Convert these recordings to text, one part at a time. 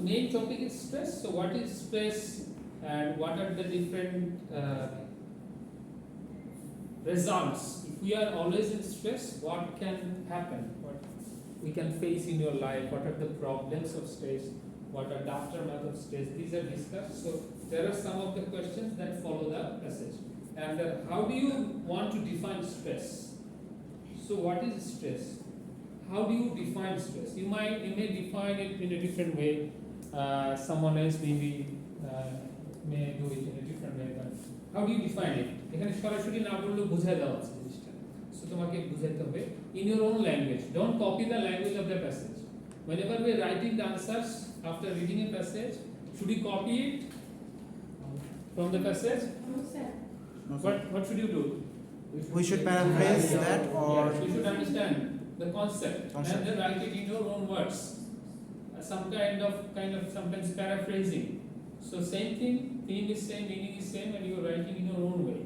main topic is stress. So what is stress and what are the different results? If we are always in stress, what can happen? What we can face in your life? What are the problems of stress? What are the aftermath of stress? These are discussed. So there are some of the questions that follow the passage. And how do you want to define stress? So what is stress? How do you define stress? You may define it in a different way. Someone else maybe may do it in a different way. But how do you define it? এখানে সরাসরি না বললেও বোঝায় দেওয়া আছে জিনিসটা। So তোমাকে বুঝাইতে হবে in your own language. Don't copy the language of the passage. Whenever we are writing the answers after reading a passage, should we copy it from the passage? No, sir. No, sir. What should you do? We should paraphrase that, or yes, you should understand the concept and then write it in your own words. Some kind of sometimes paraphrasing. So same theme is same, meaning is same, and you are writing in your own way.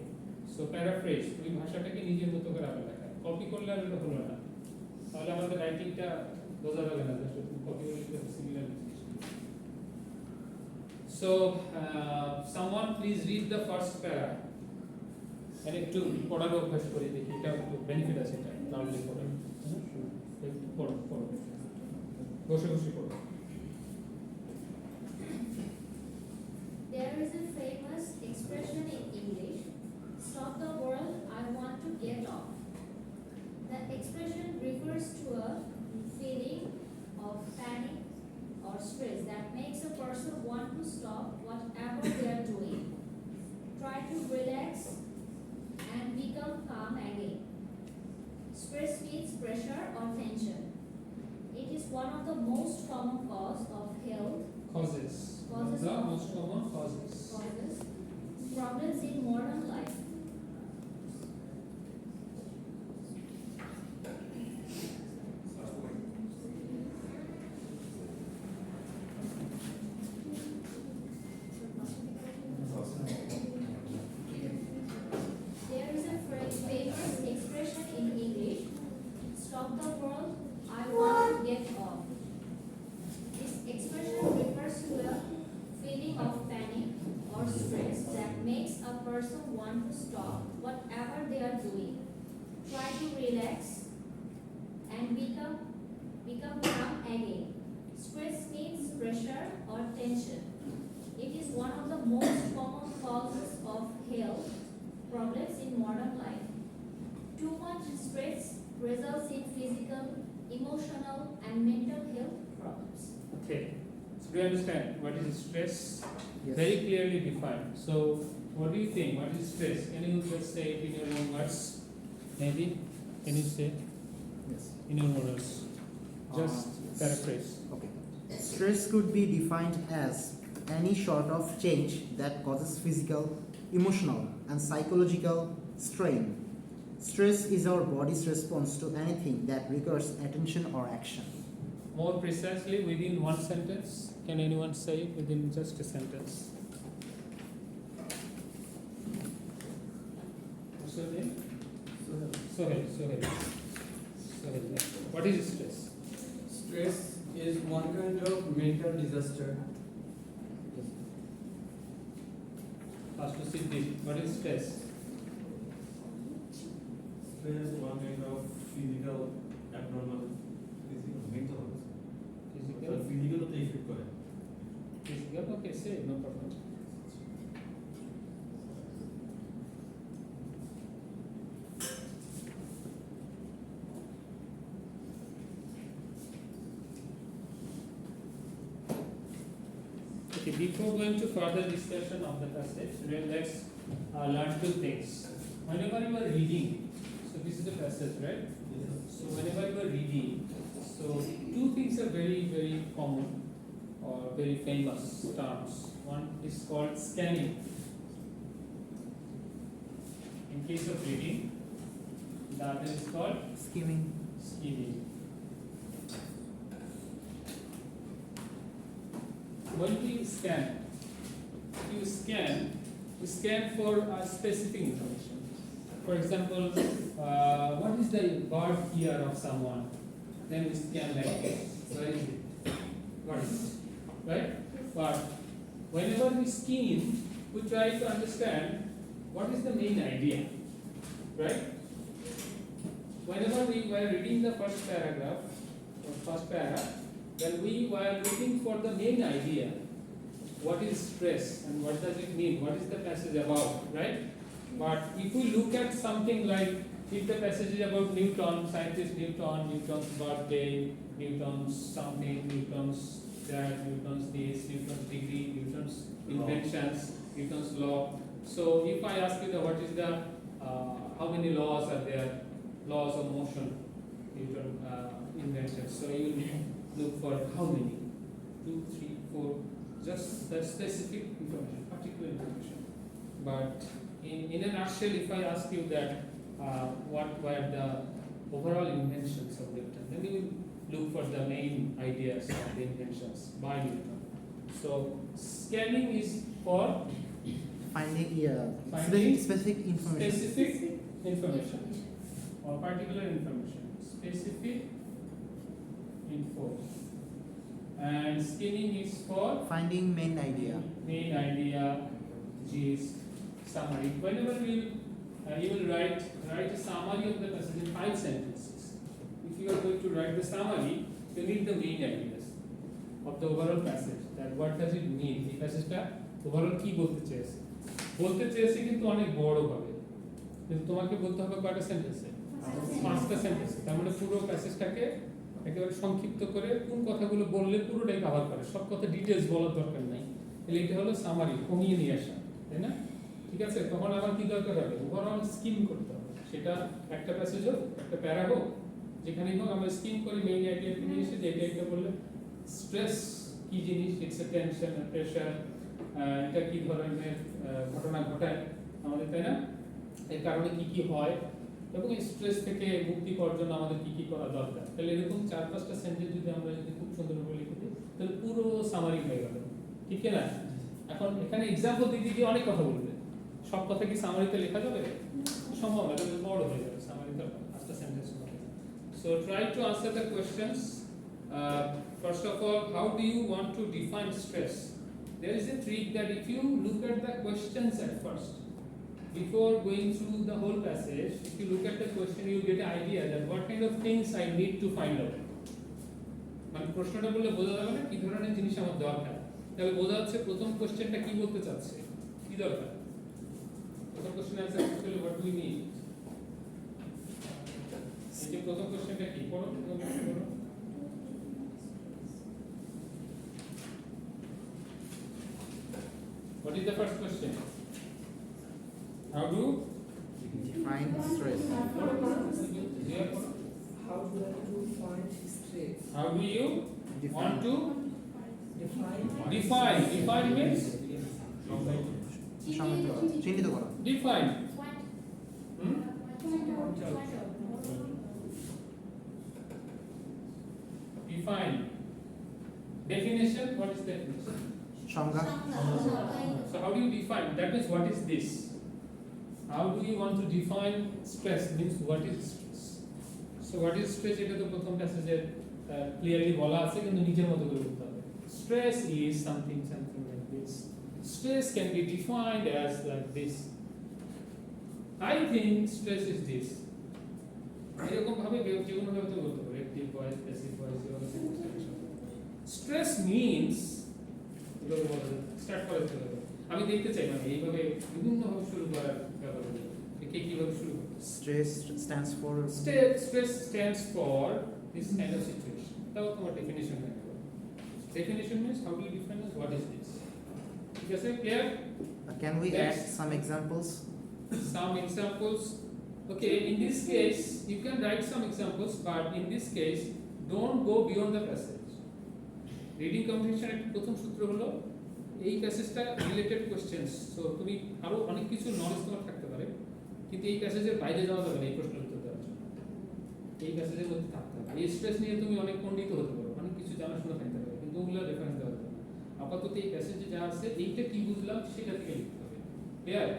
So paraphrase. তুমি ভাষাটাকে নিজের মতো করে আবার লেখা। Copy করলে আর এটা হলো না। তাহলে আমাদের রাইটিংটা বোঝা যাবে না যে কপি করলে similar. So someone please read the first para. And একটু পড়ার অভ্যাস করে দেখি এটা বেনিফিট আছে এটা লাউডলি পড়েন একটু পড়ো বসে বসে পড়ো There is a famous expression in English, stop the world, I want to get off. The expression refers to a feeling of panic or stress that makes a person want to stop whatever they are doing, try to relax and become calm again. Stress means pressure or tension. It is one of the most common cause of health causes the of most common causes problems in modern life. There is a famous expression in English, stop the world, I want to get off. This expression refers to a feeling of panic or stress that makes a person want to stop whatever they are doing, try to relax and become calm again. Stress means pressure or tension. It is one of the most common causes of health problems in modern life. Too much stress results in physical, emotional, and mental health problems. okay so do you understand what is stress? Yes. Very clearly defined. So what do you think, what is stress? Can you just say it in your own words? Maybe can you say yes. in your own words? Just Yes. paraphrase. Okay. Stress could be defined as any sort of change that causes physical, emotional, and psychological strain. Stress is our body's response to anything that requires attention or action. More precisely, within one sentence, can anyone say it within just a sentence? What's your name? Sohail. What is stress? Stress is one kind of mental disaster. First to Siddhi, what is stress? Stress is one kind of physical abnormal. Physical? Physical to effect করে. Physical? Okay, say it, no problem. Okay, before going to further discussion of the passage, let's learn two things. Whenever you are reading, so this is the passage, right? So whenever you are reading, so two things are very, very common or very famous terms. One is called scanning. In case of reading, the other is called Skimming. skimming. When we scan, you scan for specific information. For example, what is the birth year of someone? Then we scan like this. Where is it? What is it? right? But whenever we skim, we try to understand what is the main idea, right? Whenever we were reading the first paragraph or first para, then we were looking for the main idea. What is stress and what does it mean? What is the passage about, right? But if we look at something like, if the passage is about Newton, scientist Newton, Newton's birthday, Newton's something, Newton's that, Newton's this, Newton's degree, Newton's inventions, Newton's law. So if I ask you what is the, how many laws are there? Laws of motion, Newton inventions. So you look for how many? 2, 3, 4. Just the specific information, particular information. But in a nutshell, if I ask you that what were the overall inventions of Newton, then you will look for the main ideas of the inventions by Newton. So scanning is for Finding Finding specific information. specific information or particular information. Specific info. And skimming is for Finding main idea. main idea, gist, summary. Whenever you will write a summary of the passage in 5 sentences. If you are going to write the summary, you need the main ideas of the overall passage. That what does it mean? এই প্যাসেজটা overall কি বলতে চেয়েছে? বলতে চেয়েছে কিন্তু অনেক বড় ভাবে। কিন্তু তোমাকে বলতে হবে কয়টা সেন্টেন্সে? 5টা সেন্টেন্সে। তার মানে পুরো প্যাসেজটাকে একেবারে সংক্ষিপ্ত করে কোন কথাগুলো বললে পুরোটাই কভার করে, সব কথা ডিটেইলস বলার দরকার নাই। তাহলে এটা হলো সামারি, কমিয়ে নিয়ে আসা, তাই না? ঠিক আছে, তখন আবার কি দরকার হবে? ওভারঅল স্কিম করতে হবে। সেটা একটা প্যাসেজ হোক, একটা প্যারা হোক, যেখানেই হোক আমরা স্কিম করি মেইন আইডিয়া নিয়ে এসে যে এটা বললে স্ট্রেস কি জিনিস, ইটস এ টেনশন, প্রেশার, এটা কি ধরনের ঘটনা ঘটায় আমাদের, তাই না? এর কারণে কি কি হয় এবং এই স্ট্রেস থেকে মুক্তি পাওয়ার জন্য আমাদের কি কি করা দরকার। তাহলে এরকম 4-5টা সেন্টেন্স যদি আমরা খুব সুন্দর করে লিখে দিই তাহলে পুরো সামারি হয়ে গেল, ঠিক না? এখন এখানে এক্সাম্পল দিতে গিয়ে অনেক কথা বলবে, সব কথা কি সামারিতে লেখা যাবে? সম্ভব না, এটা বড় হয়ে যাবে সামারিতে 5টা সেন্টেন্স হবে। So try to answer the questions. First of all, how do you want to define stress? There is a trick that if you look at the questions at first, before going through the whole passage, if you look at the question, you get an idea that what kind of things I need to find out. মানে প্রশ্নটা বললে বোঝা যাবে না কি ধরনের জিনিস আমার দরকার। তাহলে বোঝা যাচ্ছে প্রথম কোশ্চেনটা কি বলতে চাচ্ছে, কি দরকার। প্রথম কোশ্চেন অ্যানসার করতে হলে what do we need? এই যে প্রথম কোশ্চেনটা কি পড়ো, পড়ো। What is the first question? How do Define stress. yeah. How do you find stress? How do you want to Define. define means চিহ্নিত করা। define. Define. Definition, what is definition? সংজ্ঞা। So how do you define? That means what is this? How do you want to define stress? Means what is stress? So what is stress? এটা তো প্রথম প্যাসেজে clearly বলা আছে, কিন্তু নিজের মতো করে বলতে হবে। Stress is something like this. Stress can be defined as like this. I think stress is this. এরকম ভাবে যে কোনো ভাবে তো বলতে পারো, অ্যাক্টিভ ভয়েস, প্যাসিভ ভয়েস, এভাবে stress means স্টার্ট করে চলে যাবে। আমি দেখতে চাই মানে এইভাবে বিভিন্ন ভাবে শুরু করার ব্যাপার আছে। কে কিভাবে শুরু করবে? Stress stands for Stress stands for this kind of situation. তাও তোমার ডেফিনিশন হয়ে গেল। Definition means how do you define this? What is this? ঠিক আছে, clear? Can we Yes. add some examples? Some examples. Okay, in this case you can write some examples, but in this case don't go beyond the passage. Reading comprehension এর প্রথম সূত্র হলো এই প্যাসেজটা related questions. So তুমি আরো অনেক কিছু knowledge তোমার থাকতে পারে, কিন্তু এই প্যাসেজের বাইরে যাওয়া যাবে না এই প্রশ্নের উত্তর দেওয়ার জন্য। এই প্যাসেজের মধ্যে থাকতে হবে। এই স্ট্রেস নিয়ে তুমি অনেক পণ্ডিত হতে পারো, অনেক কিছু জানাশোনা থাকতে পারে, কিন্তু ওগুলো রেফারেন্স দেওয়া যাবে না। আপাতত এই প্যাসেজে যা আছে এইটা কি বুঝলাম সেটা থেকে লিখতে হবে, ক্লিয়ার?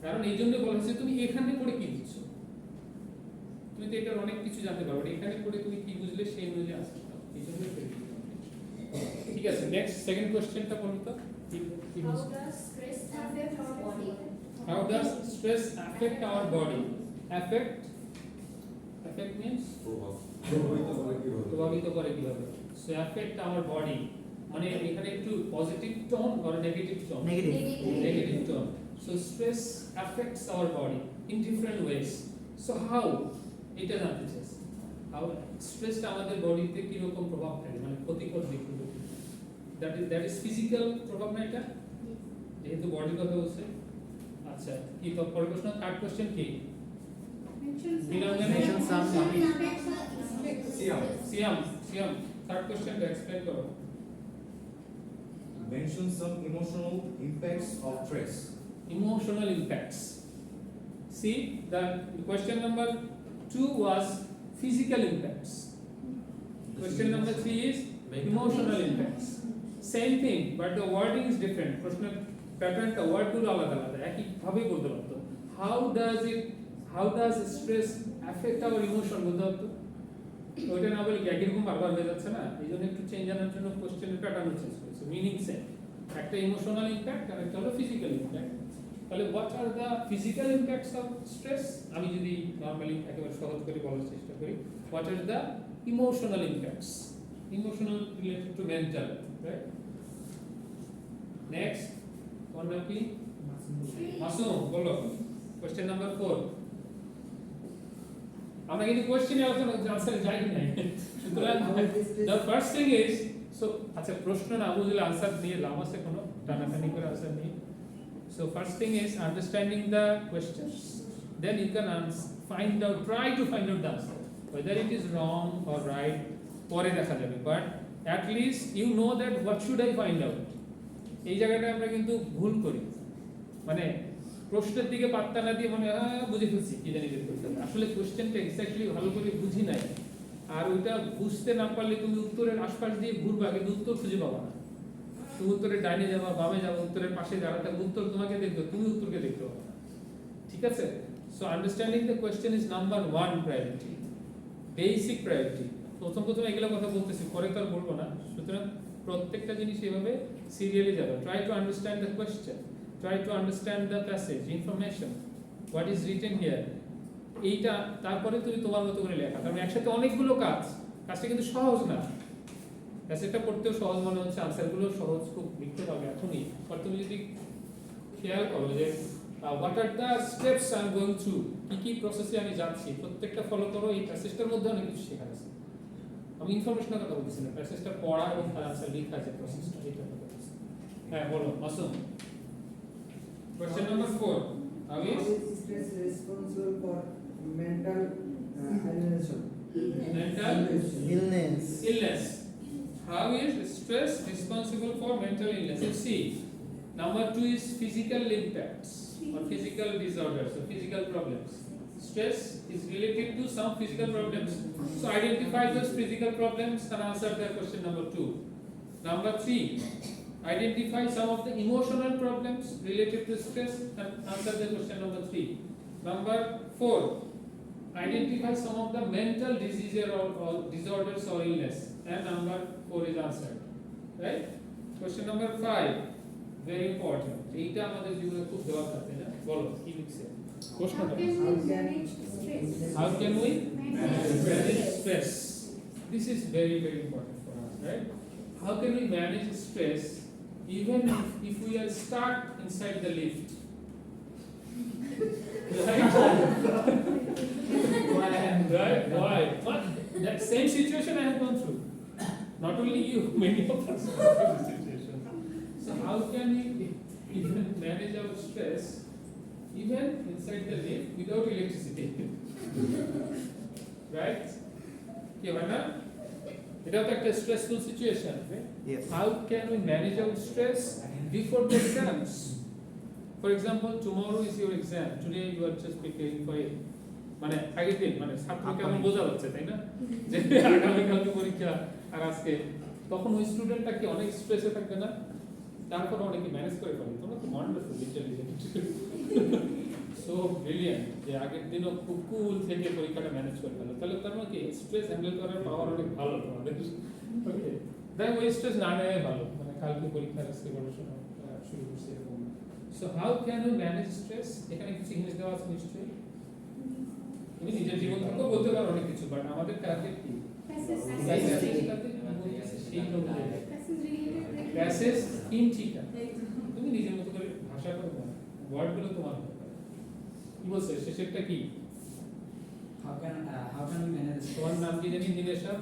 কারণ এই জন্য বলা হচ্ছে তুমি এখানে পড়ে কি বুঝছো, তুমি তো এটার অনেক কিছু জানতে পারবে, এখানে পড়ে তুমি কি বুঝলে সেই অনুযায়ী আসতে পারো। এই জন্য ঠিক আছে, নেক্সট সেকেন্ড কোশ্চেনটা বলুন তো কি How বলছে? does stress affect our body? How does stress affect our body? Affect means প্রভাবিত করে কিভাবে? So affect our body মানে এখানে একটু positive tone or negative tone? Negative. Negative tone. So stress affects our body in different ways. So how? এটা জানতে চাইছি। How stress আমাদের বডিতে কি রকম প্রভাব ফেলে, মানে ক্ষতিকর দিকগুলো। That is physical প্রভাব না এটা? যেহেতু বডির কথা বলছে। আচ্ছা, কি তো পরের প্রশ্ন, থার্ড কোশ্চেন কি? Mention some. সিয়াম থার্ড কোশ্চেনটা এক্সপ্লেইন করো। Mention some emotional impacts of stress. Emotional impacts. See, the question number 2 was physical impacts. Question number 3 is emotional impacts. Same thing, but the wording is different. Question pattern the word গুলো আলাদা আলাদা, একই ভাবে বলতে পারতো। How does stress affect our emotion বলতে পারতো? ওইটা না বলে একই রকম বারবার হয়ে যাচ্ছে না, এই জন্য একটু চেঞ্জ আনার জন্য কোশ্চেনের প্যাটার্ন চেঞ্জ করেছে, মিনিং সেম। একটা ইমোশনাল ইমপ্যাক্ট আর একটা হলো ফিজিক্যাল ইমপ্যাক্ট। তাহলে what are the physical ইমপ্যাক্টস of stress? আমি যদি নরমালি একেবারে সহজ করে বলার চেষ্টা করি, what are the emotional ইমপ্যাক্টস? Emotional related to mental, right? Next কোন নাম কি? মাসুম বলো, কোশ্চেন নাম্বার 4। আমরা কিন্তু কোশ্চেনে আলোচনা আনসারে যাই নাই, সুতরাং the first thing is, so আচ্ছা প্রশ্ন না বুঝলে আনসার নিয়ে লাভ আছে কোনো, টানাটানি করে আনসার নিয়ে? So first thing is understanding the questions, then you can try to find out the answer, whether it is wrong or right পরে দেখা যাবে, but at least you know that what should I find out. এই জায়গাটা আমরা কিন্তু ভুল করি, মানে প্রশ্নের দিকে পাত্তা না দিয়ে মনে হয় বুঝে ফেলছি কি জানি বের করতে হবে, আসলে কোশ্চেনটা এক্স্যাক্টলি ভালো করে বুঝি নাই, আর ওইটা বুঝতে না পারলে তুমি উত্তরের আশপাশ দিয়ে ঘুরবা কিন্তু উত্তর খুঁজে পাবা না। তুমি উত্তরের ডাইনে যাবা, বামে যাবা, উত্তরের পাশে যারা থাকবে উত্তর তোমাকে দেখবে, তুমি উত্তরকে দেখতে পাবা না। ঠিক আছে? So understanding the question is number 1 priority, basic priority. প্রথম এগুলো কথা বলতেছি, পরে তো আর বলবো না, সুতরাং প্রত্যেকটা জিনিস এভাবে সিরিয়ালি যাবে। Try to understand the question, try to understand the passage information, what is written here, এইটা তারপরে তুমি তোমার মতো করে লেখা, কারণ একসাথে অনেকগুলো কাজটা কিন্তু সহজ না। প্যাসেজটা পড়তেও সহজ মনে হচ্ছে, আনসারগুলো সহজ, খুব লিখতে পারবে এখনই, বাট তুমি যদি খেয়াল করো যে what are the steps I am going through, কি প্রসেসে আমি যাচ্ছি, প্রত্যেকটা ফলো করো, এই প্যাসেজটার মধ্যে অনেক কিছু শেখার আছে। আমি ইনফরমেশনের কথা বলছি না, প্যাসেজটা পড়া এবং তার আনসার লেখা যে প্রসেসটা, এটা কথা বলছি। হ্যাঁ বলো Masum. Question number 4. How How is is stress responsible for mental alienation? mental Illness. How is stress responsible for mental illness? You see, number 2 is physical impacts or physical disorders or physical problems. Stress is related to some physical problems. So identify those physical problems and answer the question number 2. Number 3. Identify some of the emotional problems related to stress and answer the question number 3. Number 4, identify some of the mental diseases or disorders or illness, and number 4 is answered. Right? Question number 5, very important. এইটা আমাদের জীবনে খুব দরকার, তাই না? বলো কি লিখছে প্রশ্নটা? How can we manage stress? This is very important for us, right? How can we manage stress even if we are stuck inside the lift? Right? Why? But that same situation I have gone through. Not only you, many of us have gone through this situation. So how can we even manage our stress even inside the lift without electricity? Right? Okay, Vana? It is a stressful situation. Right? Yes. How can we manage our stress before the exams? For example, tomorrow is your exam. Today you are just preparing for it. মানে আগের দিন, মানে ছাত্র কেমন বোঝা যাচ্ছে, তাই না? যে আগামীকালকে পরীক্ষা আর আজকে, তখন ওই স্টুডেন্টটা কি অনেক স্ট্রেসে থাকবে না? তারপর অনেকে ম্যানেজ করে ফেলে। তোমরা তো ওয়ান্ডারফুল লিটারালি, সো ব্রিলিয়ান্ট, যে আগের দিনও খুব কুল থেকে পরীক্ষাটা ম্যানেজ করে ফেলো। তাহলে তার মানে কি স্ট্রেস হ্যান্ডেল করার পাওয়ার অনেক ভালো তোমাদের। ওকে, দেখ ওয়েস্টেজ না নেওয়াই ভালো, মানে কালকে পরীক্ষার আজকে পড়াশোনা শুরু করছি এরকম। So how can you manage stress? এখানে কিছু ইংলিশ দেওয়া আছে নিশ্চয়ই, তুমি নিজের জীবন থেকেও বলতে পারো অনেক কিছু, বাট আমাদের টার্গেট কি? প্যাসেজ থিম ঠিক আছে, তুমি নিজের মতো করে ভাষা করবে, ওয়ার্ডগুলো তোমার কি বলছে শেষেরটা কি? how can we manage stress? তোমার নাম কি জানি? ইঞ্জিনিয়ার সাহেব,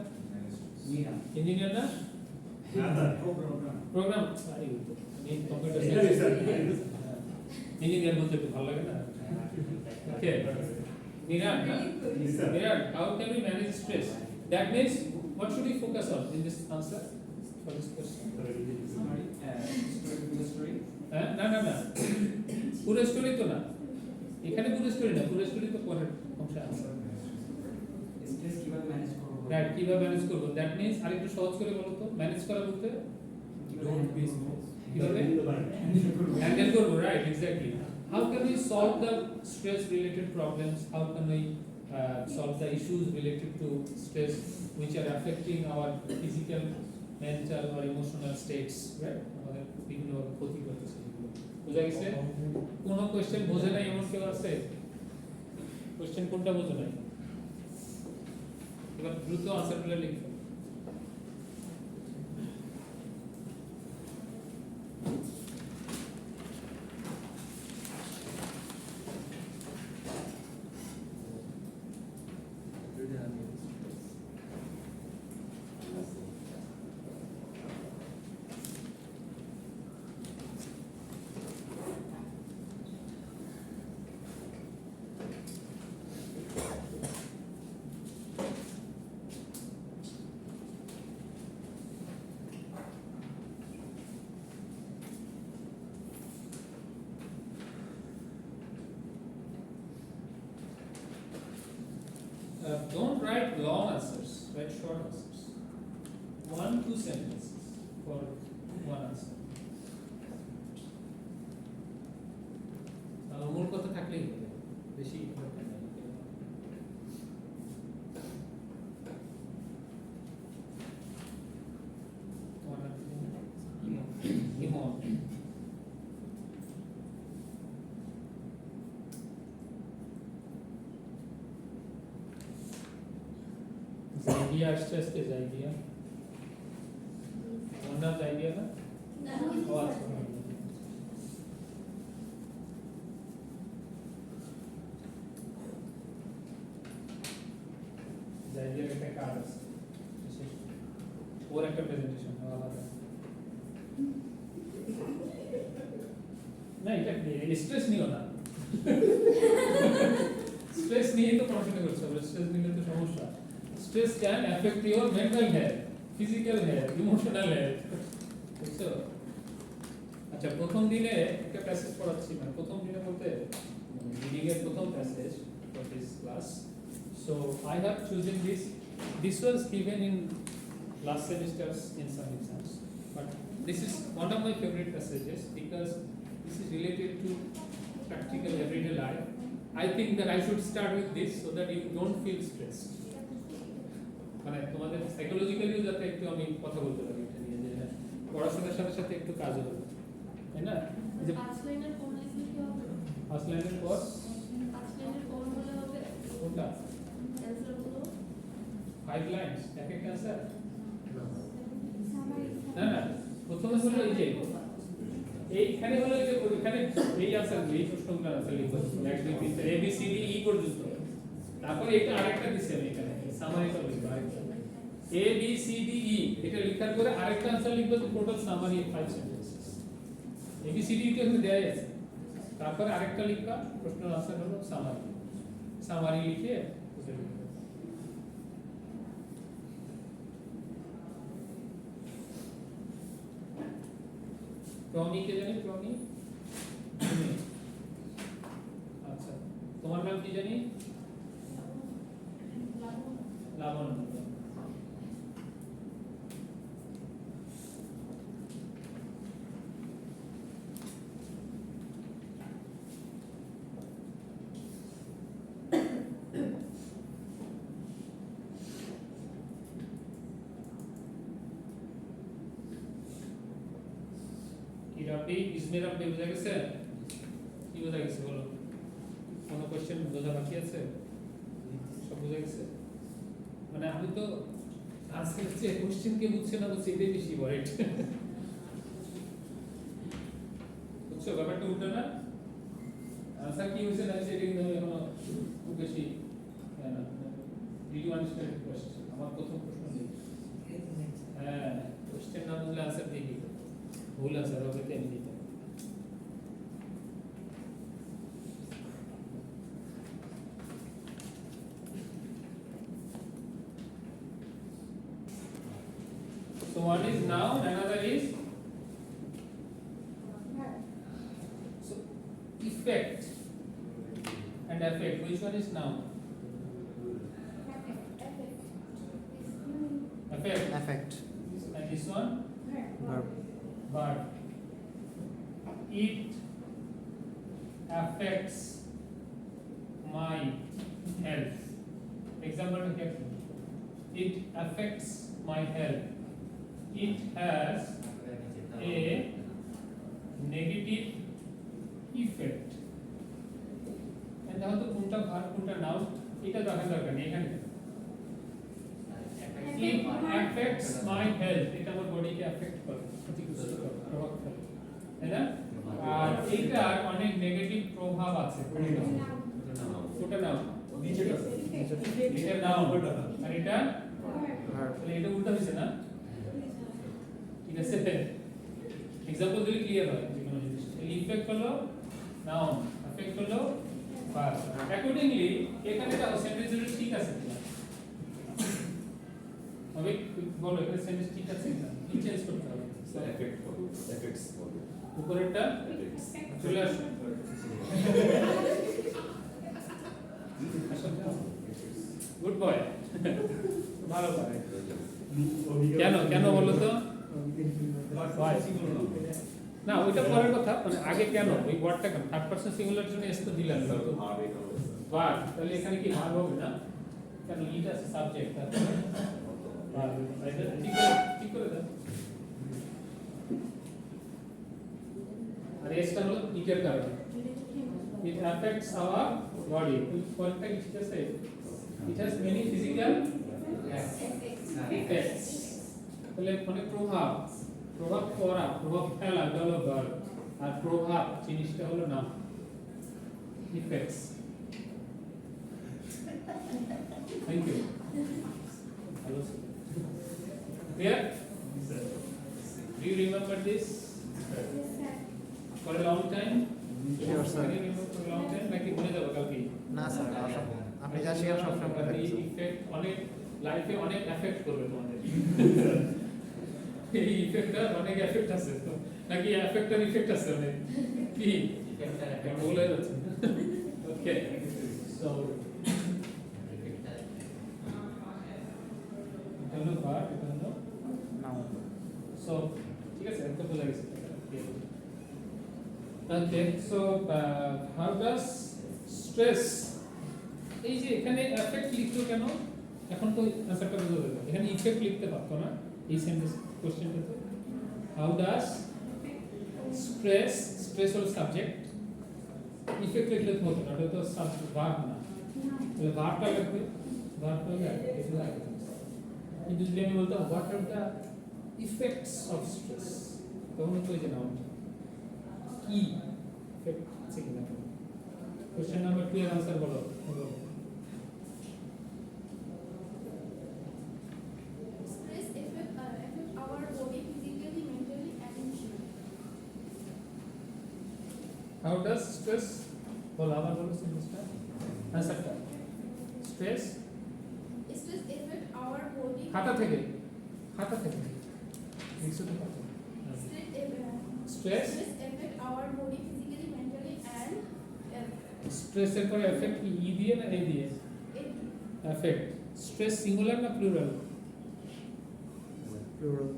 Mira. ইঞ্জিনিয়ার না Program. প্রোগ্রাম, এই কম্পিউটার ইঞ্জিনিয়ার বলতে একটু ভালো লাগে না? ওকে Miran, Miran, how can we manage stress? That means what should we focus on in this answer for this question? Story. না না না, পুরো স্টোরি তো না, এখানে পুরো স্টোরি না, পুরো স্টোরি তো পরের অংশে আছে। Stress কিভাবে ম্যানেজ করব? রাইট, কিভাবে ম্যানেজ করব? দ্যাট মিন্স আরেকটু সহজ করে বলো তো, ম্যানেজ করা বলতে Don't be stressed. কিভাবে হ্যান্ডেল করব? Right, exactly. How can we solve the stress related problems? How can we solve the issues related to stress which are affecting our physical, mental or emotional states, right? আমাদের বিভিন্ন ক্ষতি করতেছে এগুলো। বুঝা গেছে? কোন কোশ্চেন বোঝে নাই এমন কেউ আছে? কোশ্চেন কোনটা বোঝে নাই? এবার দ্রুত আনসারগুলো লিখো। Don't write long answers, write short answers. 1-2 sentences for one answer. মূল কথা থাকলেই হবে, বেশি দরকার নেই। ইমন, জাইডিয়া আসছে আজকে, জাইডিয়া ওর নাম জাইডিয়া না? ও আচ্ছা, জাইডিয়ার একটা কার্ড আছে, ওর একটা প্রেজেন্টেশন আলাদা না, এটা স্ট্রেস নিও না, স্ট্রেস নিয়ে তো পড়াশোনা করতে হবে, স্ট্রেস নিলে তো সমস্যা। Stress can affect your mental health, physical health, emotional health. বুঝছো? আচ্ছা, প্রথম দিনে একটা প্যাসেজ পড়াচ্ছি, মানে প্রথম দিনে বলতে রিডিং এর প্রথম passage for this class. So I have chosen this. This was given in last semesters in some exams, but this is one of my favorite passages because this is related to practical everyday life. I think that I should start with this so that you don't feel stressed. মানে তোমাদের সাইকোলজিক্যালিও যাতে একটু আমি কথা বলতে পারি এটা নিয়ে, যে পড়াশোনার সাথে সাথে একটু কাজ হবে, তাই না? পাঁচ লাইনের কোন লিখলে কি হবে? ফার্স্ট লাইনের পর পাঁচ লাইনের কোন বলে হবে? কোনটা? অ্যানসার গুলো 5 লাইনস এক এক অ্যানসার না না, প্রথমে হলো এই যে এইখানে হলো এই যে এখানে এই অ্যানসার, এই প্রশ্নগুলো অ্যানসার লিখতে হবে 1 2 3 4 A B C D E পর্যন্ত। তারপরে এটা আরেকটা দিছি আমি এখানে সামারি করব, A B C D E এটা লেখার পরে আরেকটা আনসার লিখবে, তো total summary 5 sentences. A B C D এটা কিন্তু দেয়া আছে, তারপরে আরেকটা লিখবা, প্রশ্নের আনসার হলো সামারি, সামারি লিখে বুঝে লিখবে। প্রমি কে জানি? প্রমি, আচ্ছা তোমার নাম কি জানি? লাবণ্য। আপনি ইসমের আপনি বুঝে গেছে কি বুঝে গেছে বলো কোনো কোশ্চেন বোঝা বাকি আছে সব বুঝে গেছে মানে আমি তো আজকে হচ্ছে কোশ্চেন কে বুঝছে না বুঝছে এটাই বেশি ওয়ারিড বুঝছো ব্যাপারটা উল্টো না আনসার কি হয়েছে না সেটা কিন্তু আমি এখনো খুব বেশি না did you understand the question আমার প্রথম প্রশ্ন নেই হ্যাঁ কোশ্চেন না বুঝলে আনসার দিয়ে দিতে ভুল আনসার হবে কেন দিতে So one is noun, another is so effect and affect. Which one is noun? Affect. Affect. And this one? Verb. Verb. It affects my health. Example to get. It affects my health. It has a negative effect. And now the punta verb punta noun এটা দেখা দরকার নেই এখানে it affects my health এটা আমার বডিকে effect করে ক্ষতিগ্রস্ত করে প্রভাব ফেলে তাই না আর এটার অনেক নেগেটিভ প্রভাব আছে ওটা নাও এটা নাও আর এটা তাহলে এটা উল্টা হইছে না ঠিক আছে এক্সাম্পল দিলে ক্লিয়ার হয় যে কোনো জিনিস ইফেক্ট হলো নাউন এফেক্ট হলো ভার্ব অ্যাকর্ডিংলি এখানে দাও সেন্টেন্সের ঠিক আছে কিনা হবে বলো এখানে সেন্টেন্স ঠিক আছে কিনা কি চেঞ্জ করতে হবে Sir, effects বলবো। উপরেরটা Effects। চলে আসো গুড বয় ভালো পারে কেন কেন বলো তো না ওইটা পরের কথা মানে আগে কেন ওই ওয়ার্ডটা কেন থার্ড পারসন সিঙ্গুলার জন্য এস তো দিলাম ভার্ব তাহলে এখানে কি ভার্ব হবে না কেন ইট আছে সাবজেক্ট তারপরে ভার্ব ঠিক করে দাও আর এসটা হলো ইটের কারণে it affects our body কোনটা কি ঠিক আছে it has many physical effects তাহলে মানে প্রভাব প্রভাব পড়া প্রভাব ফেলা এটা হলো ভার্ব আর প্রভাব জিনিসটা হলো নাম effects thank you hello clear do you remember this for a long time Sure, sir. for a long time নাকি ভুলে যাবো কালকে না স্যার অসম্ভব আপনি যা শেখার সবসময় মনে এই থাকবে ইফেক্ট অনেক লাইফে অনেক এফেক্ট করবে তোমাদের এই ইফেক্টটার অনেক এফেক্ট আছে তো নাকি এফেক্টের ইফেক্ট আছে অনেক কি বলে যাচ্ছে ওকে সো এটা হলো ভার্ব এটা হলো নাউন সো ঠিক আছে একদম বোঝা গেছে okay so how does stress এই যে এখানে এফেক্ট লিখছো কেন এখন তো অ্যানসারটা বুঝে যাবে এখানে ইফেক্ট লিখতে পারতো না এই সেন্টেন্স কোশ্চেনটাতে হাউ ডাজ স্ট্রেস স্ট্রেস হল সাবজেক্ট ইফেক্ট লিখলে তো হতো না ওটা তো সাবজেক্ট ভার্ব না তাহলে ভার্বটা লাগবে ভার্বটা লাগবে এটা লাগবে কিন্তু যদি আমি বলতাম what are the effects of stress তখন তো এই যে নাম কি ইফেক্ট আছে কিনা কোশ্চেন নাম্বার 2 এর आंसर বলো Stress affect our body physically, mentally, and emotionally. How does stress বলো আবার বলো সেন্টেন্সটা आंसरটা stress Stress affect our body. খাতা থেকে লিখছো তো খাতা Stress stress affect our body physically, mentally, and স্ট্রেসের পরে এফেক্ট কি ই দিয়ে না এ দিয়ে এফেক্ট স্ট্রেস সিঙ্গুলার না প্লুরাল প্লুরাল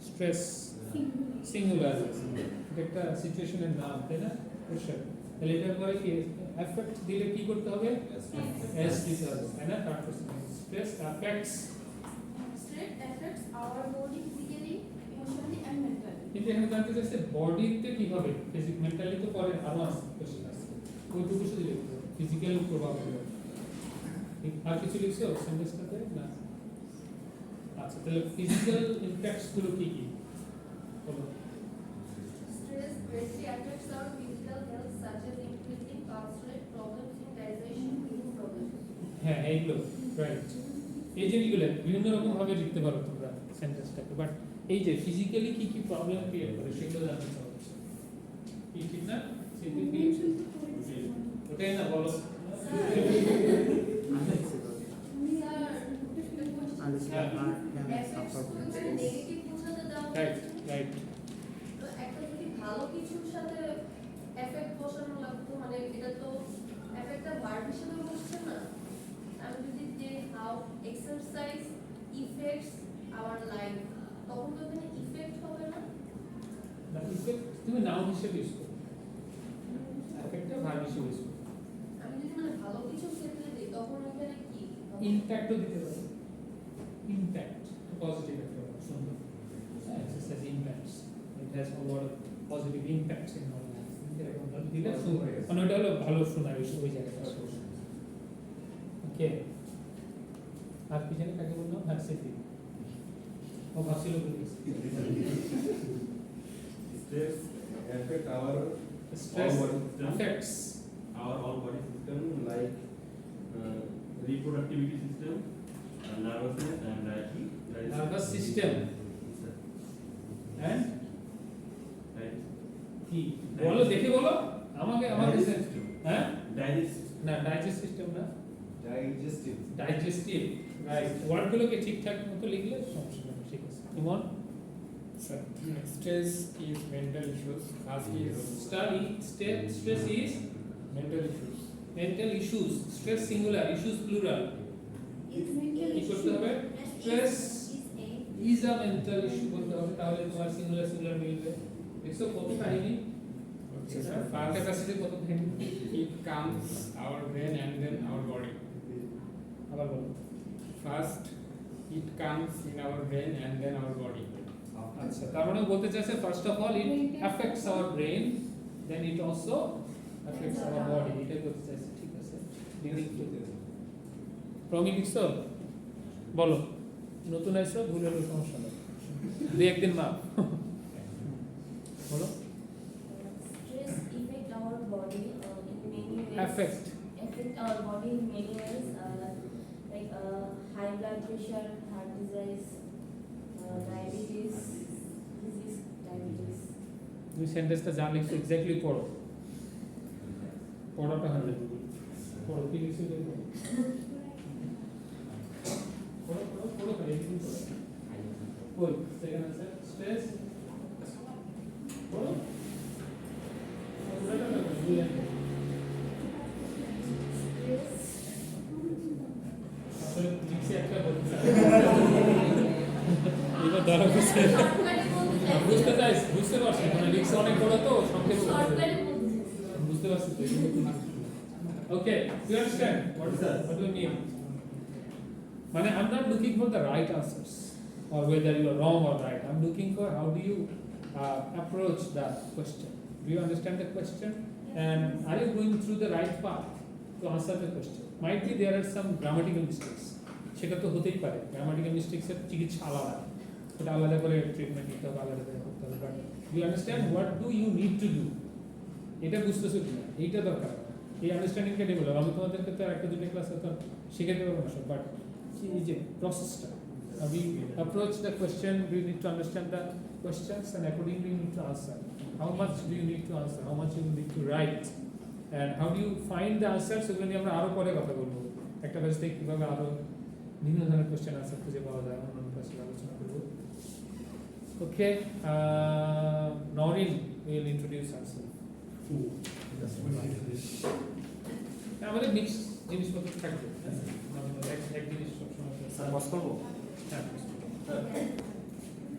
স্ট্রেস সিঙ্গুলার একটা সিচুয়েশনের নাম তাই না প্রেশার তাহলে এটার পরে কি এফেক্ট দিলে কি করতে হবে এস দিতে হবে তাই না third person stress effects stress affects our body physically, emotionally, and mentally. কিন্তু কিন্তু এখানে জানতে চাইছে বডিতে কিভাবে ফিজিক মেন্টালি তো পরে আরো আছে কোশ্চেন আছে ওইটুকু শুধু লিখতে হবে ফিজিক্যাল প্রভাব হবে আর কিছু লিখছো সেন্টেন্সটাতে না আচ্ছা তাহলে ফিজিক্যাল ইমপ্যাক্টস গুলো কি কি বলো Stress greatly affects our physical health, such as increasing pulse rate, problems in digestion, breathing problems. হ্যাঁ এইগুলো রাইট এই জিনিসগুলো বিভিন্ন রকম ভাবে লিখতে পারো তোমরা সেন্টেন্সটাকে বাট এই যে ফিজিক্যালি কি কি প্রবলেম ক্রিয়েট করে সেগুলো জানতে চাও কি ঠিক না ওটাই না বলো নেগেটিভ বোঝাতে দেওয়া রাইট রাইট তো একটা যদি ভালো কিছুর সাথে এফেক্ট বসানো লাগতো মানে এটা তো এফেক্টটা ভার্ব হিসেবে বসছে না আমি যদি যে how exercise effects our life তখন তো এখানে ইফেক্ট হবে না না ইফেক্ট তুমি নাউন হিসেবে ইউজ করো এফেক্টটা ভার্ব হিসেবে ইউজ করো আমি যদি মানে ভালো কিছু ক্ষেত্রে দিই তখন ওখানে কি হবে? ইমপ্যাক্টও দিতে পারো ইমপ্যাক্ট পজিটিভ একটা সুন্দর exercise impacts it has a lot of positive impacts in our life এরকম দিলে মানে ওটা হলো ভালো শোনা ওই জায়গাটা ওকে আর কি জানি কাকে বললাম হ্যাঁ সেটি ও ভাবছিল Stress affect our stress all body system, affects our all body system like reproductivity system, nervousness and digestion. nervous system and কি বলো দেখে বলো আমাকে হ্যাঁ না ডাইজেস্ট সিস্টেম না ডাইজেস্টিভ রাইট ওয়ার্ডগুলোকে ঠিকঠাক মতো লিখলে সমস্যা নেই ঠিক আছে ইমন Stress is mental issues. First is stress is mental issues. mental issues stress singular issues plural কি করতে হবে stress is a mental issue বলতে হবে তাহলে তোমার singular মিলবে দেখছো কত কাহিনী ফার ক্যাপাসিটি কত কাহিনী It comes our brain and then our body. আবার বলো First, it comes in our brain and then our body. আচ্ছা তার মানে বলতে চাইছে first of all it affects our brain then it also affects our body এটা বলতে চাইছে ঠিক আছে প্রমিং লিখছো বলো নতুন আইছো ভুল হলো সমস্যা নেই দুই একদিন মাপ বলো Stress affect our body in many ways. affect Affect our body in many ways, like high blood pressure, heart disease, diabetes. তুমি সেন্টেন্সটা যা লিখছো এক্স্যাক্টলি পড়ো পড়াটা হবে পড়ো কি লিখছো পড়ো খালি একদিন পড়ো কই সেকেন্ড আনসার স্ট্রেস পড়ো পুরোটা না দুই আসলে লিখছি একটা বলতে এবার ধরো বুঝতে পারছি মানে লিখছে অনেক বড় তো সংক্ষেপে বুঝতে পারছি তো okay you understand what do you mean মানে I'm not looking for the right answers or whether you are wrong or right I'm looking for how do you approach that question do you understand the question and are you going through the right path to answer the question might be there are some grammatical mistakes সেটা তো হতেই পারে grammatical mistakes এর চিকিৎসা আলাদা এটা আলাদা করে ট্রিটমেন্ট নিতে হবে আলাদা করে করতে হবে but you understand what do you need to do এটা বুঝতেছো কিনা এইটা দরকার এই আন্ডারস্ট্যান্ডিংটা ডেভেলপ আমি তোমাদেরকে তো একটা দুটো ক্লাস হতো শেখাতে পারবো না সব বাট এই যে প্রসেসটা we approach the question we need to understand the questions and accordingly you need to answer how much do you need to answer how much you need to write and how do you find the answers সেগুলো নিয়ে আমরা আরো পরে কথা বলবো একটা page থেকে কিভাবে আরো বিভিন্ন ধরনের কোশ্চেন আনসার খুঁজে পাওয়া যায় অন্যান্য ক্লাসে আলোচনা করবো okay Noreen will introduce herself আমাদের মিক্স জিনিসপত্র থাকবে এক জিনিস সবসময় স্যার বস করবো হ্যাঁ